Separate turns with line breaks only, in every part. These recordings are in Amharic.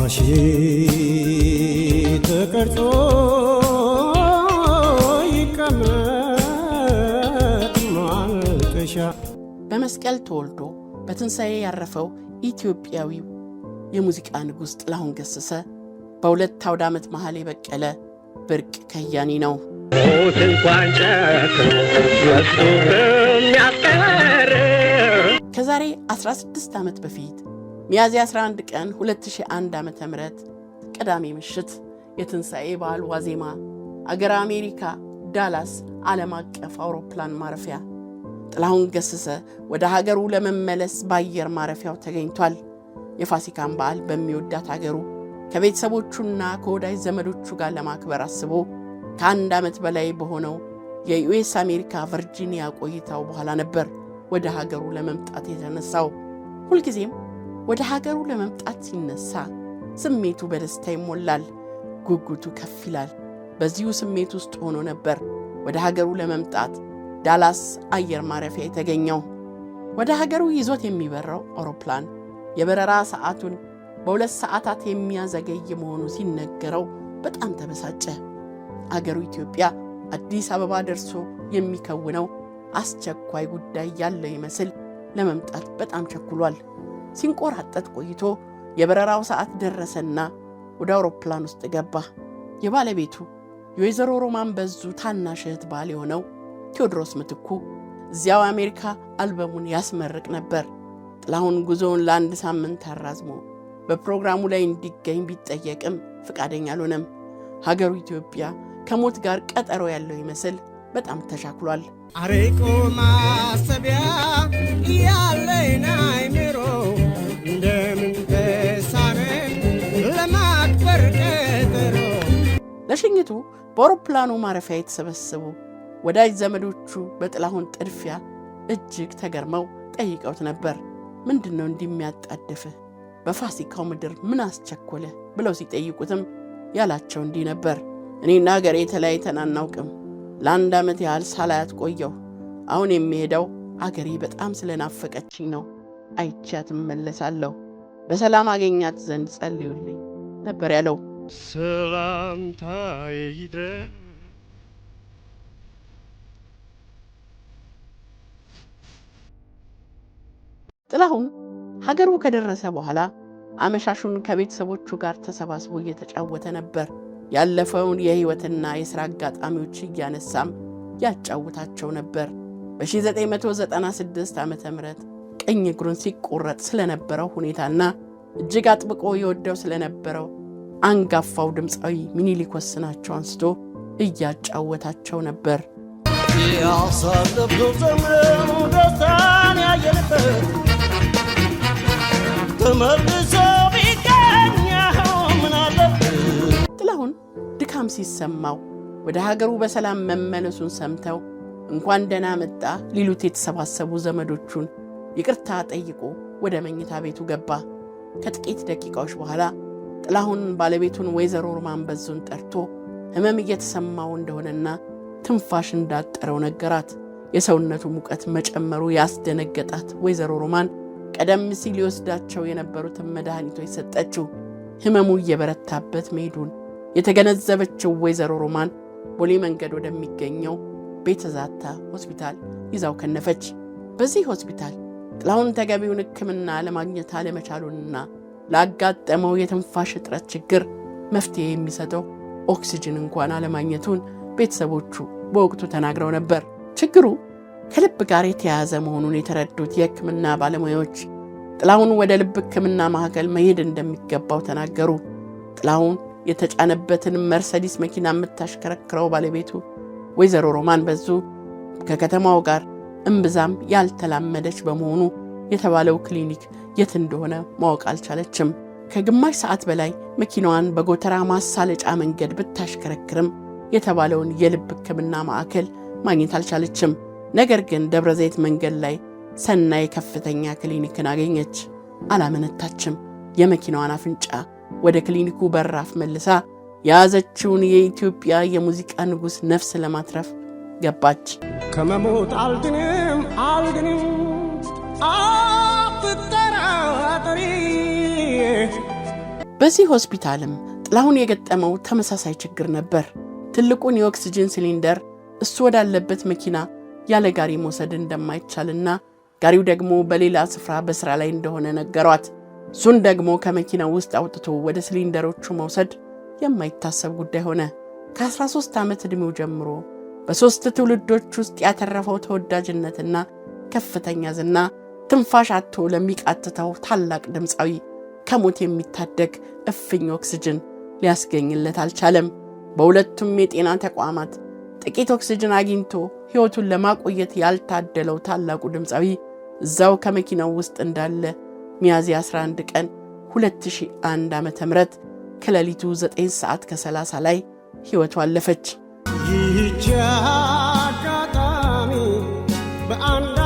እንባሽ ተቀርጾ ይቀመጥ ማልቀሻ።
በመስቀል ተወልዶ በትንሣኤ ያረፈው ኢትዮጵያዊው የሙዚቃ ንጉሥ ጥላሁን ገሰሰ በሁለት አውደ ዓመት መሃል የበቀለ ብርቅ ከያኒ ነው። ከዛሬ 16 ዓመት በፊት ሚያዝያ 11 ቀን 2001 ዓ.ም ቅዳሜ ምሽት የትንሣኤ በዓል ዋዜማ አገር አሜሪካ ዳላስ ዓለም አቀፍ አውሮፕላን ማረፊያ ጥላሁን ገሰሰ ወደ ሀገሩ ለመመለስ በአየር ማረፊያው ተገኝቷል። የፋሲካን በዓል በሚወዳት ሀገሩ ከቤተሰቦቹና ከወዳጅ ዘመዶቹ ጋር ለማክበር አስቦ ከአንድ ዓመት በላይ በሆነው የዩኤስ አሜሪካ ቨርጂኒያ ቆይታው በኋላ ነበር ወደ ሀገሩ ለመምጣት የተነሳው። ሁልጊዜም ወደ ሀገሩ ለመምጣት ሲነሳ ስሜቱ በደስታ ይሞላል፣ ጉጉቱ ከፍ ይላል። በዚሁ ስሜት ውስጥ ሆኖ ነበር ወደ ሀገሩ ለመምጣት ዳላስ አየር ማረፊያ የተገኘው። ወደ ሀገሩ ይዞት የሚበረው አውሮፕላን የበረራ ሰዓቱን በ2 ሰዓታት የሚያዘገይ መሆኑ ሲነገረው በጣም ተበሳጨ። አገሩ ኢትዮጵያ አዲስ አበባ ደርሶ የሚከውነው አስቸኳይ ጉዳይ ያለው ይመስል ለመምጣት በጣም ቸኩሏል። ሲንቆራጠጥ ቆይቶ የበረራው ሰዓት ደረሰና ወደ አውሮፕላን ውስጥ ገባ። የባለቤቱ የወይዘሮ ሮማን በዙ ታናሽ እህት ባል የሆነው ቴዎድሮስ ምትኩ እዚያው አሜሪካ አልበሙን ያስመርቅ ነበር። ጥላሁን ጉዞውን ለ1 ሳምንት አራዝሞ በፕሮግራሙ ላይ እንዲገኝ ቢጠየቅም ፍቃደኛ አልሆነም። ሀገሩ ኢትዮጵያ ከሞት ጋር ቀጠሮ ያለው ይመስል በጣም ተሻክሏል።
አሬቆ ማሰቢያ ያለና አይምሮ እንደምን ተሳነን ለማክበር ቀጠሮ።
ለሽኝቱ በአውሮፕላኑ ማረፊያ የተሰበሰቡ ወዳጅ ዘመዶቹ በጥላሁን ጥድፊያ እጅግ ተገርመው ጠይቀውት ነበር። ምንድነው እንደሚያጣድፍህ? በፋሲካው ምድር ምን አስቸኮለ? ብለው ሲጠይቁትም ያላቸው እንዲህ ነበር። እኔና ሀገሬ ተለያይተን አናውቅም። ለ1 ዓመት ያህል ሳላያት ቆየሁ። አሁን የሚሄደው አገሬ በጣም ስለናፈቀችኝ ነው። አይቻት እመለሳለሁ። በሰላም አገኛት ዘንድ ጸልዩልኝ ነበር ያለው።
ሰላምታዬ ይድረስ
ጥላሁን ሀገሩ ከደረሰ በኋላ አመሻሹን ከቤተሰቦቹ ጋር ተሰባስቦ እየተጫወተ ነበር። ያለፈውን የህይወትና የሥራ አጋጣሚዎች እያነሳም ያጫውታቸው ነበር። በ1996 ዓ.ም ቀኝ እግሩን ሲቆረጥ ስለነበረው ሁኔታና እጅግ አጥብቆ ይወደው ስለነበረው አንጋፋው ድምፃዊ ሚኒሊክ ወስናቸው አንስቶ እያጫወታቸው ነበር።
ያሳለፍነው ዘመን ደስታን ያየንበት ተመልሶ ቢገኘው ምን አለበት።
ጥላሁን ድካም ሲሰማው ወደ ሀገሩ በሰላም መመለሱን ሰምተው እንኳን ደህና መጣ ሊሉት የተሰባሰቡ ዘመዶቹን ይቅርታ ጠይቆ ወደ መኝታ ቤቱ ገባ። ከጥቂት ደቂቃዎች በኋላ ጥላሁን ባለቤቱን ወይዘሮ ሮማን በዙን ጠርቶ ህመም እየተሰማው እንደሆነና ትንፋሽ እንዳጠረው ነገራት። የሰውነቱ ሙቀት መጨመሩ ያስደነገጣት ወይዘሮ ሮማን ቀደም ሲል ይወስዳቸው የነበሩትን መድኃኒቶች ሰጠችው። ህመሙ እየበረታበት መሄዱን የተገነዘበችው ወይዘሮ ሮማን ቦሌ መንገድ ወደሚገኘው ቤተ ዛታ ሆስፒታል ይዛው ከነፈች። በዚህ ሆስፒታል ጥላሁን ተገቢውን ሕክምና ለማግኘት አለመቻሉንና ላጋጠመው የትንፋሽ እጥረት ችግር መፍትሄ የሚሰጠው ኦክሲጅን እንኳን አለማግኘቱን ቤተሰቦቹ በወቅቱ ተናግረው ነበር። ችግሩ ከልብ ጋር የተያያዘ መሆኑን የተረዱት የሕክምና ባለሙያዎች ጥላሁን ወደ ልብ ሕክምና ማዕከል መሄድ እንደሚገባው ተናገሩ። ጥላሁን የተጫነበትን መርሰዲስ መኪና የምታሽከረክረው ባለቤቱ ወይዘሮ ሮማን በዙ ከከተማው ጋር እምብዛም ያልተላመደች በመሆኑ የተባለው ክሊኒክ የት እንደሆነ ማወቅ አልቻለችም። ከግማሽ ሰዓት በላይ መኪናዋን በጎተራ ማሳለጫ መንገድ ብታሽከረክርም የተባለውን የልብ ሕክምና ማዕከል ማግኘት አልቻለችም። ነገር ግን ደብረ ዘይት መንገድ ላይ ሰናይ ከፍተኛ ክሊኒክን አገኘች። አላመነታችም። የመኪናዋን አፍንጫ ወደ ክሊኒኩ በራፍ መልሳ የያዘችውን የኢትዮጵያ የሙዚቃ ንጉሥ ነፍስ ለማትረፍ ገባች።
ከመሞት አልድንም አትጠራጠሪ
በዚህ ሆስፒታልም ጥላሁን የገጠመው ተመሳሳይ ችግር ነበር። ትልቁን የኦክሲጅን ሲሊንደር እሱ ወዳለበት መኪና ያለ ጋሪ መውሰድ እንደማይቻልና ጋሪው ደግሞ በሌላ ስፍራ በስራ ላይ እንደሆነ ነገሯት። እሱን ደግሞ ከመኪናው ውስጥ አውጥቶ ወደ ሲሊንደሮቹ መውሰድ የማይታሰብ ጉዳይ ሆነ። ከ13 ዓመት ዕድሜው ጀምሮ በ3 ትውልዶች ውስጥ ያተረፈው ተወዳጅነትና ከፍተኛ ዝና ትንፋሽ አጥቶ ለሚቃትተው ታላቅ ድምፃዊ ከሞት የሚታደግ እፍኝ ኦክሲጅን ሊያስገኝለት አልቻለም። በሁለቱም የጤና ተቋማት ጥቂት ኦክሲጅን አግኝቶ ሕይወቱን ለማቆየት ያልታደለው ታላቁ ድምፃዊ እዛው ከመኪናው ውስጥ እንዳለ ሚያዝያ 11 ቀን 2001 ዓ.ም ከሌሊቱ 9 ሰዓት ከ30 ላይ ሕይወቱ አለፈች።
ይህች አጋጣሚ በአንድ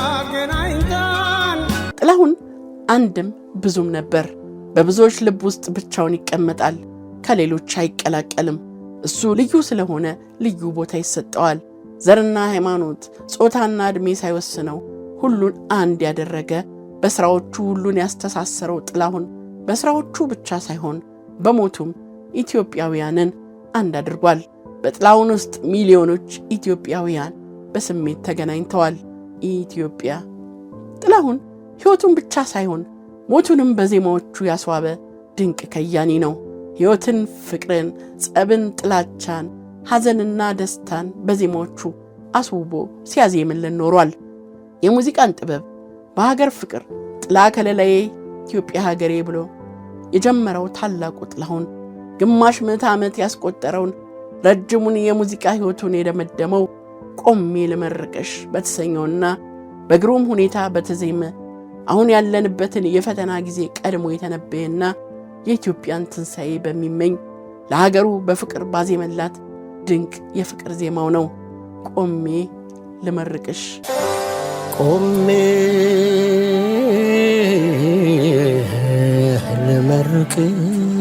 አገናኝታን።
ጥላሁን አንድም ብዙም ነበር። በብዙዎች ልብ ውስጥ ብቻውን ይቀመጣል፣ ከሌሎች አይቀላቀልም። እሱ ልዩ ስለሆነ ልዩ ቦታ ይሰጠዋል። ዘርና ሃይማኖት፣ ጾታና ዕድሜ ሳይወስነው ሁሉን አንድ ያደረገ በስራዎቹ ሁሉን ያስተሳሰረው ጥላሁን በስራዎቹ ብቻ ሳይሆን በሞቱም ኢትዮጵያውያንን አንድ አድርጓል። በጥላሁን ውስጥ ሚሊዮኖች ኢትዮጵያውያን በስሜት ተገናኝተዋል። ኢትዮጵያ ጥላሁን ሕይወቱን ብቻ ሳይሆን ሞቱንም በዜማዎቹ ያስዋበ ድንቅ ከያኒ ነው። ሕይወትን፣ ፍቅርን፣ ጸብን፣ ጥላቻን፣ ሐዘንና ደስታን በዜማዎቹ አስውቦ ሲያዜምልን ኖሯል። የሙዚቃን ጥበብ በሀገር ፍቅር ጥላ ከለላዬ ኢትዮጵያ ሀገሬ ብሎ የጀመረው ታላቁ ጥላሁን ግማሽ ምዕተ ዓመት ያስቆጠረውን ረጅሙን የሙዚቃ ሕይወቱን የደመደመው ቆሜ ልመርቅሽ በተሰኘውና በግሩም ሁኔታ በተዜመ አሁን ያለንበትን የፈተና ጊዜ ቀድሞ የተነበየና የኢትዮጵያን ትንሣኤ በሚመኝ ለሀገሩ በፍቅር ባዜመላት ድንቅ የፍቅር ዜማው ነው። ቆሜ ልመርቅሽ።
ቆሜ ልመርቅሽ